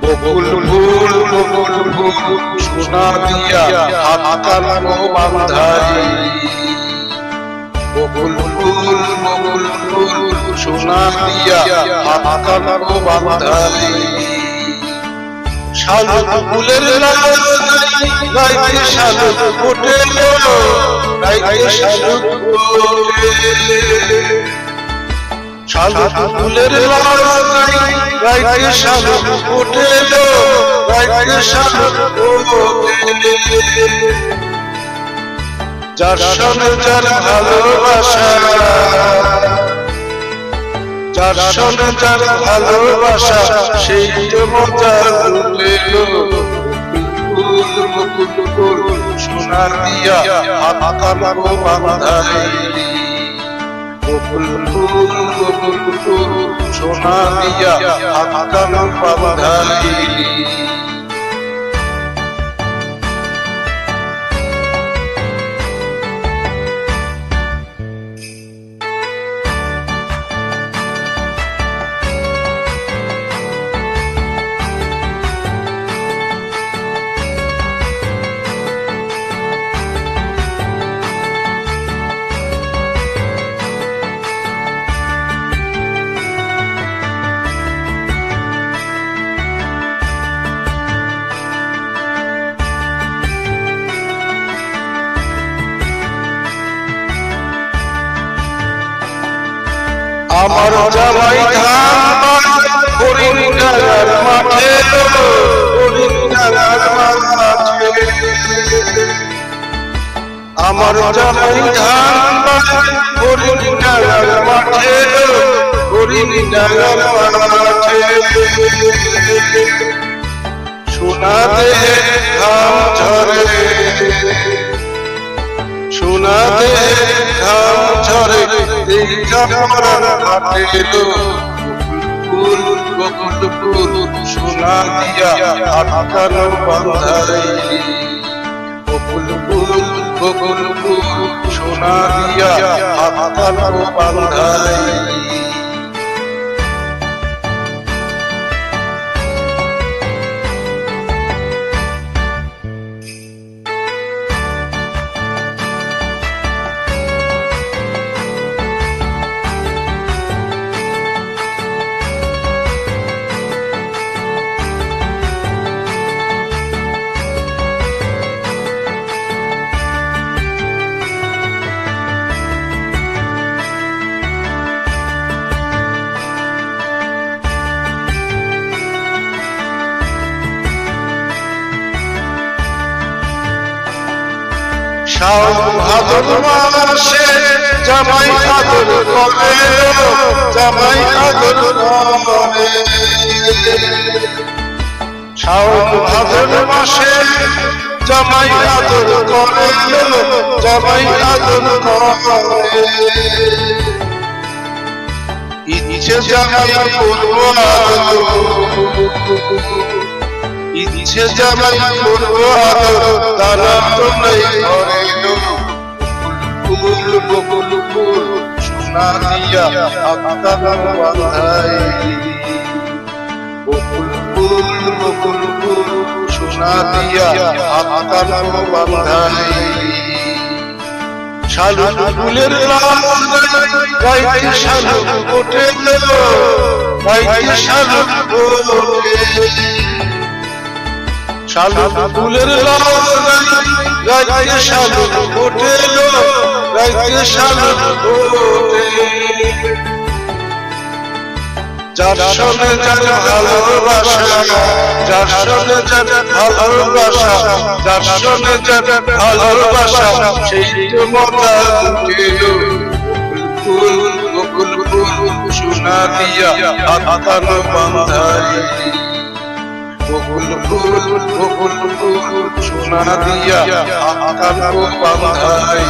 বকুল ফুল সোনা দিয়া হাত কানো বাঁধাই। বকুল ফুল সোনা দিয়া হাত কানো বাঁধাই। শালুক ফুলের গাইতে শালুক ফোটে, গাইতে শালুক ফোটে। শালুক ফুলের গাইতে শালুক ফোটে, গাইতে শালুক ফোটে। যার সঙ্গে যার ভালোবাসা, যার সঙ্গে যার ভালোবাসা, সেই তো মজা লুটে সোনা দিয়া হাত কানো বাঁধাই। বকুল ফুল সোনা দিয়া হাত কানো বাঁধাই। আমার জামাই ধান হরিণ ডাঙার মাঠে, হরিণ ডাঙার মাঠে। আমার জামাই ধান হরিণ ডাঙার মাঠে, হরিণ ডাঙার মাঠে। সোনা দেহে ঘাম ঝরে, সোনা দেহে ঘাম ঝরে, বকুল ফুল সোনা দিয়া হাত কানো বাঁধাই। বকুল ফুল সোনা দিয়া হাত কানো বাঁধাই। শাওন ভাদর মাসে জামাই আদর করে, জামাই আদর করে। শাওন ভাদর মাসে জামাই আদর করে, জামাই আদর করে। ইচ্ছে জামাই করবো আদর, ইচ্ছে জামাই করবো আদর, তারা তো নেই ঘরে। বকুল ফুল সোনা দিয়া হাত কানো বাঁধাই। বকুল ফুল সোনা দিয়া হাত কানো বাঁধাই। শালুক ফুলের গাইতে শালুক ফোটে, গাইতে শালুক ফোটে। শালুক ফুলের গাইতে শালুক ফোটে, গাইতে শালুক ফোটে। যার সঙ্গে যার ভালোবাসা, যার সঙ্গে যার ভালোবাসা, যার সঙ্গে যার ভালোবাসা, সেই তো মজা লুটে বকুল ফুল সোনা দিয়া হাত কানো বাঁধাই। বকুল ফুল সোনা দিয়া হাত কানো বাঁধাই।